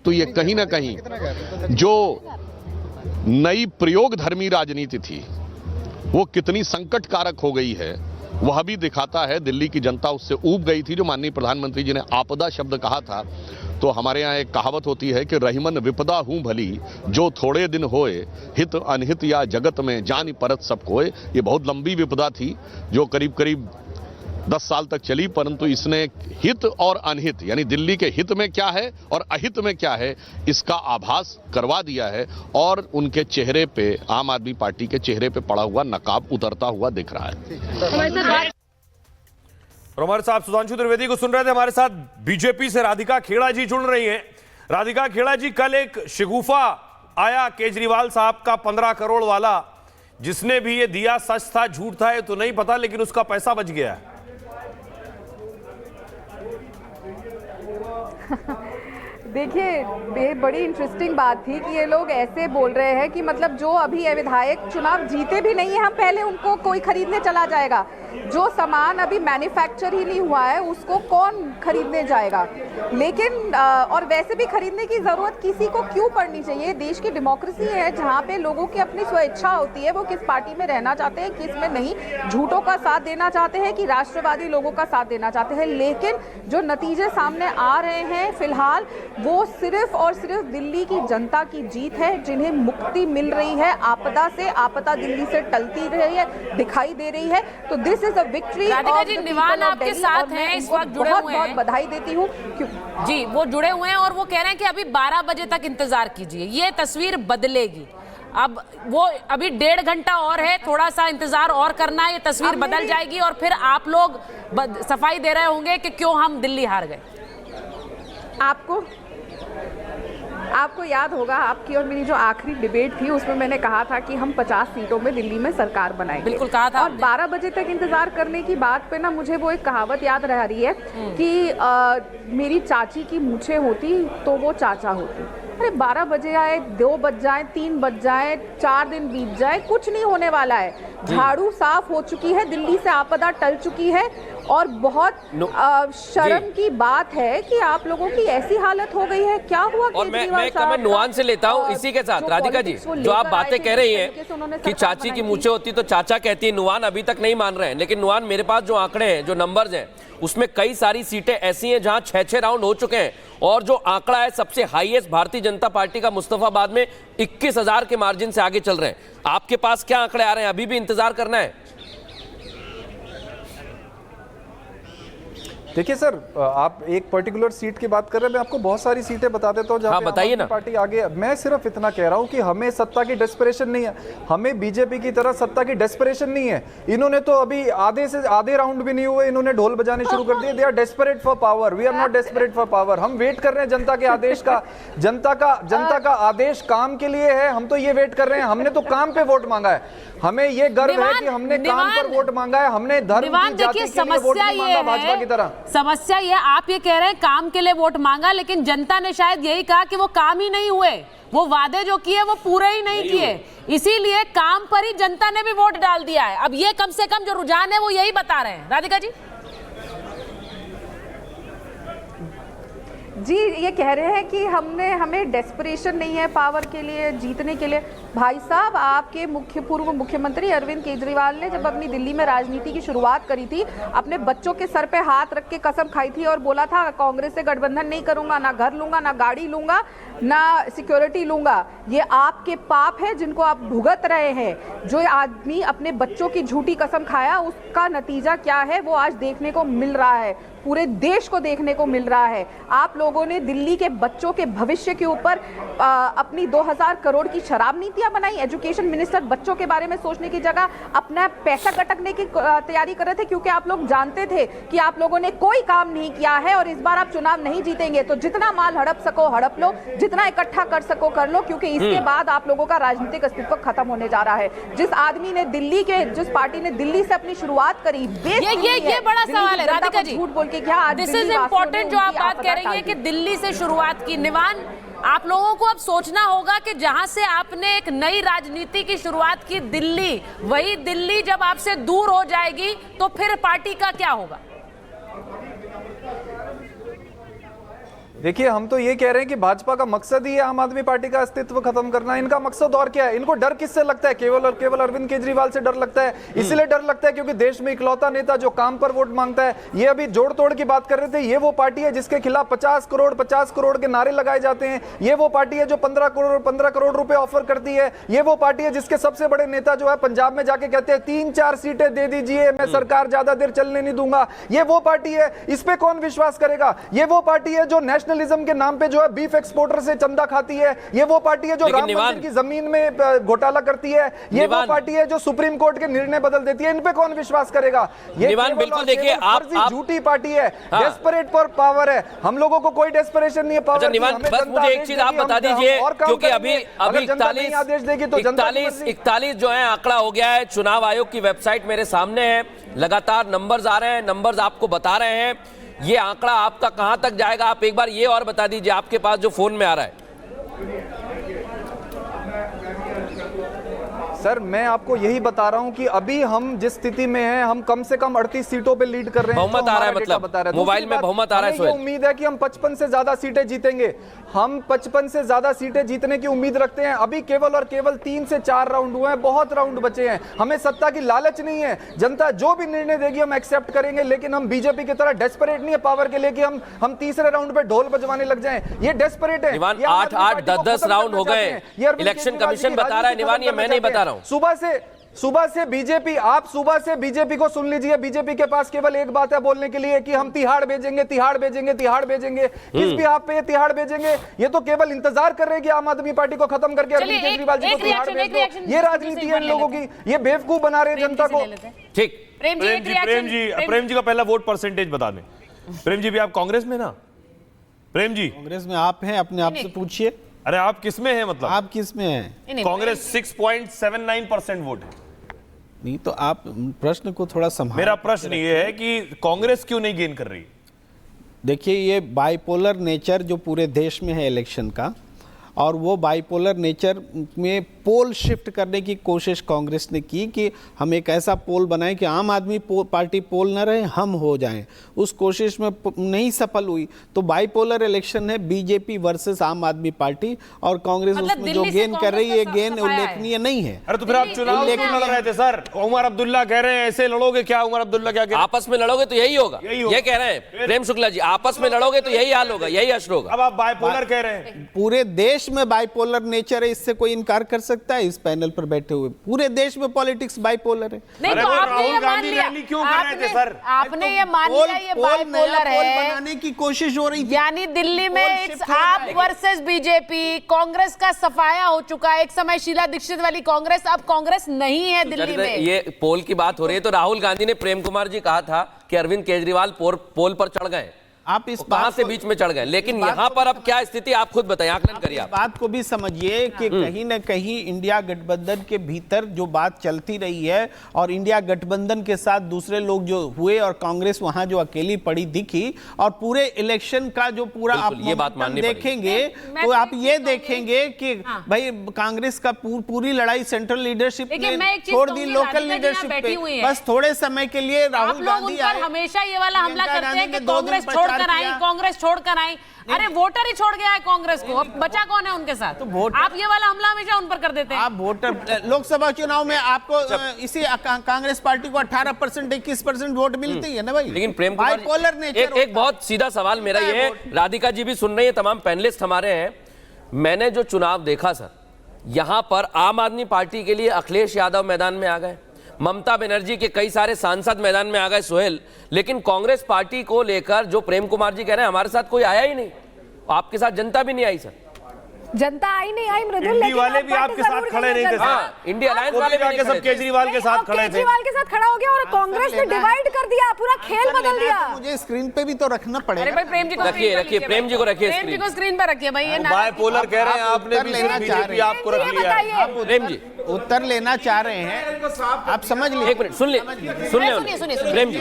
तो ये कहीं ना कहीं जो नई प्रयोग धर्मी राजनीति थी वो कितनी संकट कारक हो गई है वह भी दिखाता है। दिल्ली की जनता उससे ऊब गई थी। जो माननीय प्रधानमंत्री जी ने आपदा शब्द कहा था, तो हमारे यहाँ एक कहावत होती है कि रहीमन विपदा हूँ भली जो थोड़े दिन होए, हित अनहित या जगत में जानि परत सब कोय। ये बहुत लंबी विपदा थी जो करीब करीब 10 साल तक चली, परंतु इसने हित और अनहित यानी दिल्ली के हित में क्या है और अहित में क्या है इसका आभास करवा दिया है। और उनके चेहरे पे, आम आदमी पार्टी के चेहरे पे पड़ा हुआ नकाब उतरता हुआ दिख रहा है। और हमारे साथ सुधांशु त्रिवेदी को सुन रहे थे। हमारे साथ बीजेपी से राधिका खेड़ा जी जुड़ रही हैं। राधिका खेड़ा जी, कल एक शिगुफा आया केजरीवाल साहब का 15 करोड़ वाला, जिसने भी ये दिया सच था झूठ था ये तो नहीं पता, लेकिन उसका पैसा बच गया है। देखिए, ये बड़ी इंटरेस्टिंग बात थी कि ये लोग ऐसे बोल रहे हैं कि मतलब जो अभी ये विधायक चुनाव जीते भी नहीं है, हम पहले उनको कोई खरीदने चला जाएगा। जो सामान अभी मैन्युफैक्चर ही नहीं हुआ है उसको कौन खरीदने जाएगा। लेकिन और वैसे भी खरीदने की ज़रूरत किसी को क्यों पड़नी चाहिए। देश की डेमोक्रेसी है जहाँ पे लोगों की अपनी स्वेच्छा होती है वो किस पार्टी में रहना चाहते हैं, किस में नहीं, झूठों का साथ देना चाहते हैं कि राष्ट्रवादी लोगों का साथ देना चाहते हैं। लेकिन जो नतीजे सामने आ रहे हैं फिलहाल, वो सिर्फ और सिर्फ दिल्ली की जनता की जीत है, जिन्हें मुक्ति मिल रही है आपदा से। आपदा दिल्ली से टलती रही है, दिखाई दे रही है। तो this is a victory. Radhika ji, Nivan आपके साथ हैं, इस वक्त जुड़े हुए हैं। बहुत बधाई देती हूँ जी। वो जुड़े हुए हैं और वो कह रहे हैं कि अभी 12 बजे तक इंतजार कीजिए, ये तस्वीर बदलेगी। अब वो अभी 1.5 घंटा और है, थोड़ा सा इंतजार और करना है, ये तस्वीर बदल जाएगी और फिर आप लोग सफाई दे रहे होंगे कि क्यों हम दिल्ली हार गए। आपको याद होगा, आपकी और मेरी जो आखिरी डिबेट थी उसमें मैंने कहा था कि हम 50 सीटों में दिल्ली में सरकार बनाएंगे। बिल्कुल कहा था। और 12 बजे तक इंतजार करने की बात पे ना मुझे वो एक कहावत याद रह रही है कि मेरी चाची की मूछें होती तो वो चाचा होती। अरे 12 बजे आए, 2 बज जाए, 3 बज जाए, 4 दिन बीत जाए, कुछ नहीं होने वाला है। झाड़ू साफ हो चुकी है, दिल्ली से आपदा टल चुकी है। और बहुत शर्म की बात है कि आप लोगों की ऐसी हालत हो गई है। क्या हुआ? और मैं नुआन से लेता हूं इसी के साथ। राधिका जी, जो आप बातें कह रही हैं कि चाची की मूछें होती तो चाचा कहती है, नुआन अभी तक नहीं मान रहे हैं। लेकिन नुआन, मेरे पास जो आंकड़े हैं, जो नंबर्स हैं, उसमें कई सारी सीटें ऐसी हैं जहां 6-6 राउंड हो चुके हैं। और जो आंकड़ा है सबसे हाईएस्ट भारतीय जनता पार्टी का मुस्तफाबाद में 21,000 के मार्जिन से आगे चल रहे हैं। आपके पास क्या आंकड़े आ रहे हैं? अभी भी इंतजार करना है? देखिए सर, आप एक पर्टिकुलर सीट की बात कर रहे हैं, मैं आपको बहुत सारी सीटें बता देता हूं जहां बताइए ना। पार्टी आगे। मैं सिर्फ इतना कह रहा हूं कि हमें सत्ता की डेस्परेशन नहीं है, हमें बीजेपी की तरह सत्ता की डेस्परेशन नहीं है। इन्होंने तो अभी आधे राउंड भी नहीं हुए, इन्होंने ढोल बजाने शुरू कर दिए। They are desperate for power, we are not desperate for power. हम वेट कर रहे हैं जनता के आदेश का। जनता का आदेश काम के लिए है, हम तो ये वेट कर रहे हैं। हमने तो काम पे वोट मांगा है, हमें ये गर्व है कि हमने काम पर वोट मांगा है। हमने धर्म की जाति के लिए वोट नहीं मांगा भाजपा की तरह। समस्या ये, आप ये कह रहे हैं काम के लिए वोट मांगा, लेकिन जनता ने शायद यही कहा कि वो काम ही नहीं हुए, वो वादे जो किए वो पूरे ही नहीं किए, इसीलिए काम पर ही जनता ने भी वोट डाल दिया है। अब ये कम से कम जो रुझान है वो यही बता रहे हैं। राधिका जी जी, ये कह रहे हैं कि हमें डेस्परेशन नहीं है पावर के लिए, जीतने के लिए। भाई साहब, आपके पूर्व मुख्यमंत्री अरविंद केजरीवाल ने जब अपनी दिल्ली में राजनीति की शुरुआत करी थी, अपने बच्चों के सर पे हाथ रख के कसम खाई थी और बोला था कांग्रेस से गठबंधन नहीं करूंगा, ना घर लूंगा, ना गाड़ी लूंगा, ना सिक्योरिटी लूंगा। ये आपके पाप है जिनको आप भुगत रहे हैं। जो आदमी अपने बच्चों की झूठी कसम खाया, उसका नतीजा क्या है वो आज देखने को मिल रहा है, पूरे देश को देखने को मिल रहा है। आप लोगों ने दिल्ली के बच्चों के भविष्य के ऊपर अपनी 2000 करोड़ की शराब नीतियां बनाई। एजुकेशन मिनिस्टर बच्चों के बारे में सोचने की जगह अपना पैसा गटकने की तैयारी कर रहे थे, क्योंकि आप लोग जानते थे कि आप लोगों ने कोई काम नहीं किया है और इस बार आप चुनाव नहीं जीतेंगे। तो जितना माल हड़प सको हड़प लो, जितना इकट्ठा कर सको कर लो, क्योंकि इसके बाद आप लोगों का राजनीतिक अस्तित्व खत्म होने जा रहा है। जिस आदमी ने जिस पार्टी ने दिल्ली से अपनी शुरुआत करी, ये बड़ा सवाल है राधिका जी। झूठ बोल के क्या, दिस इज इम्पोर्टेंट जो आप बात कह रही है कि दिल्ली से शुरुआत की। निवान, आप लोगों को अब सोचना होगा कि जहां से आपने एक नई राजनीति की शुरुआत की दिल्ली, वही दिल्ली जब आपसे दूर हो जाएगी तो फिर पार्टी का क्या होगा? देखिए, हम तो ये कह रहे हैं कि भाजपा का मकसद ही है आम आदमी पार्टी का अस्तित्व खत्म करना। इनका मकसद और क्या है? इनको डर किससे लगता है? केवल और केवल अरविंद केजरीवाल से डर लगता है। इसलिए डर लगता है क्योंकि देश में इकलौता नेता जो काम पर वोट मांगता है। ये अभी जोड़ तोड़ की बात कर रहे थे, ये वो पार्टी है जिसके खिलाफ 50 करोड़ के नारे लगाए जाते हैं। ये वो पार्टी है जो 15 करोड़ रुपए ऑफर करती है। ये वो पार्टी है जिसके सबसे बड़े नेता जो है पंजाब में जाके कहते हैं 3-4 सीटें दे दीजिए, मैं सरकार ज्यादा देर चलने नहीं दूंगा। ये वो पार्टी है, इस पे कौन विश्वास करेगा? ये वो पार्टी है जो नेशनलिज्म के नाम पे जो है बीफ एक्सपोर्टर से चंदा खाती है। ये वो पार्टी है जो राम मंदिर की जमीन में घोटाला करती है। ये वो पार्टी है जो सुप्रीम कोर्ट के निर्णय बदल देती है। इन पे कौन विश्वास करेगा? ये बिल्कुल देखिए, आप झूठी पार्टी है, डेस्परेट फॉर पावर है। हम लोगों को कोई डेस्परेशन नहीं है पावर की। बस मुझे एक चीज आप बता दीजिए, क्योंकि अभी 41 जो है आंकड़ा हो गया है। चुनाव आयोग की वेबसाइट मेरे सामने है, लगातार नंबर्स आ रहे हैं, नंबर्स आपको बता रहे हैं। ये आंकड़ा आपका कहां तक जाएगा? आप एक बार ये और बता दीजिए, आपके पास जो फोन में आ रहा है। सर, मैं आपको यही बता रहा हूं कि अभी हम जिस स्थिति में हैं, हम कम से कम 38 सीटों पे लीड कर रहे हैं। बहुमत आ रहा है, मतलब मोबाइल में बहुमत आ रहा है। उम्मीद है कि हम 55 से ज्यादा सीटें जीतेंगे। हम 55 से ज्यादा सीटें जीतने की उम्मीद रखते हैं। अभी केवल और केवल 3 से 4 राउंड हुए हैं, बहुत राउंड बचे हैं। हमें सत्ता की लालच नहीं है। जनता जो भी निर्णय देगी हम एक्सेप्ट करेंगे, लेकिन हम बीजेपी की तरह डेस्परेट नहीं है पावर के लिए कि हम तीसरे राउंड पे ढोल बजवाने लग जाएं। ये डेस्परेट है। 8-8, 10-10 राउंड हो गए। इलेक्शन कमीशन बता रहा है, निवान, ये मैं नहीं बता रहा हूं। सुबह से बीजेपी, आप सुबह से बीजेपी को सुन लीजिए। बीजेपी के पास केवल एक बात है बोलने के लिए कि हम तिहाड़ भेजेंगे, तिहाड़ भेजेंगे, तिहाड़ भेजेंगे। किस भी आप पे तिहाड़ भेजेंगे? ये तो केवल इंतजार कर रहे हैं कि आम आदमी पार्टी को खत्म करके अरविंद केजरीवाल जी को तिहाड़ भेज दो। ये राजनीति है इन लोगों की। ये बेवकूफ बना रहे हैं जनता को। ठीक, प्रेम जी का पहला वोट परसेंटेज बता दें। प्रेम जी भी आप कांग्रेस में ना? प्रेम जी कांग्रेस में आप हैं, अपने आप से पूछिए। अरे आप किस में हैं? मतलब आप किस में हैं? कांग्रेस 6.79% वोट है। नहीं तो आप प्रश्न को थोड़ा संभाल। मेरा प्रश्न ये है कि कांग्रेस क्यों नहीं गेन कर रही? देखिए, ये बाइपोलर नेचर जो पूरे देश में है इलेक्शन का, और वो बाइपोलर नेचर में पोल शिफ्ट करने की कोशिश कांग्रेस ने की कि हम एक ऐसा पोल बनाएं कि आम आदमी पार्टी पोल न रहे, हम हो जाएं। उस कोशिश में नहीं सफल हुई। तो बाइपोलर इलेक्शन है, बीजेपी वर्सेस आम आदमी पार्टी, और कांग्रेस उसमें जो गेन कर रही है गेन उल्लेखनीय नहीं है। अरे तो फिर आप चुनाव क्यों लड़ रहे थे सर? उमर अब्दुल्ला कह रहे हैं ऐसे लड़ोगे क्या? उमर अब्दुल्ला क्या कह रहे हैं? आपस में लड़ोगे तो यही होगा, ये कह रहे हैं प्रेम शुक्ला जी। आपस में लड़ोगे तो यही हाल होगा, यही असर होगा। अब आप बाइपोलर कह रहे हैं। पूरे देश में बाइपोलर नेचर है, इससे कोई इनकार कर सकता है? इस पैनल पर बैठे हुए पूरे देश में पॉलिटिक्स बाइपोलर है। नहीं तो आपने ये मान लिया, क्यों कर रहे थे सर? आपने ये मान लिया ये बाइपोलर है, बनाने की कोशिश हो रही थी। यानी दिल्ली में इट्स आप वर्सेस बीजेपी। कांग्रेस का सफाया हो चुका है। एक समय शीला दीक्षित वाली कांग्रेस, अब कांग्रेस नहीं है दिल्ली में। ये पोल की बात हो रही है तो राहुल गांधी ने प्रेम कुमार जी कहा था कि अरविंद केजरीवाल पोल पर चढ़ गए। आप इस कहां से बीच में चढ़ गए? लेकिन यहां पर अब क्या स्थिति, आप खुद बताइए, आकलन करिए। इस बात को भी समझिए कि कहीं ना कहीं इंडिया गठबंधन के भीतर जो बात चलती रही है, और इंडिया गठबंधन के साथ दूसरे लोग जो हुए, और कांग्रेस वहां जो अकेली पड़ी दिखी, और पूरे इलेक्शन का जो पूरा आप ये बात माननी देखेंगे तो आप ये देखेंगे कि भाई कांग्रेस का पूरी लड़ाई सेंट्रल लीडरशिप ने छोड़ दी, लोकल लीडरशिप पे। बस थोड़े समय के लिए राहुल गांधी हमेशा ये वाला हमला करते हैं कि कांग्रेस कांग्रेस छोड़कर आई। अरे वोटर ही छोड़ गया है कांग्रेस को, अब बचा कौन है उनके साथ? तो आप ये वाला हमला हमेशा उन पर कर देते हैं। आप वोटर, लोकसभा चुनाव में आपको इसी कांग्रेस पार्टी को 18%, 21% वोट मिलती है ना भाई। लेकिन प्रेम कुमार, एक बहुत सीधा सवाल मेरा ये है, राधिका जी भी सुन रही है, तमाम पैनलिस्ट हमारे हैं। मैंने जो चुनाव देखा सर, यहां पर आम आदमी पार्टी के लिए अखिलेश यादव मैदान में आ गए, ममता बनर्जी के कई सारे सांसद मैदान में आ गए, सोहेल। लेकिन कांग्रेस पार्टी को लेकर जो प्रेम कुमार जी कह रहे हैं, हमारे साथ कोई आया ही नहीं, आपके साथ जनता भी नहीं आई सर। जनता आई नहीं आई मृदुल, इंडी वाले भी आपके साथ खड़े नहीं थे। हाँ, इंडिया अलायंस वाले भी नहीं सब केजरीवाल के साथ खड़े थे। केजरीवाल के साथ खड़ा हो गया और कांग्रेस ने डिवाइड कर दिया, पूरा खेल बदल दिया। मुझे स्क्रीन पे भी तो रखना पड़ेगा। अरे भाई प्रेम जी को रखिए, प्रेम जी को रखिए, प्रेम जी को स्क्रीन पर रखिए भाई। ये बाइपोलर कह रहे हैं, आपने भी बीजेपी आपको रख लिया। प्रेम जी उत्तर लेना चाह रहे हैं, आप समझ लीजिए। एक मिनट सुन ले प्रेम जी।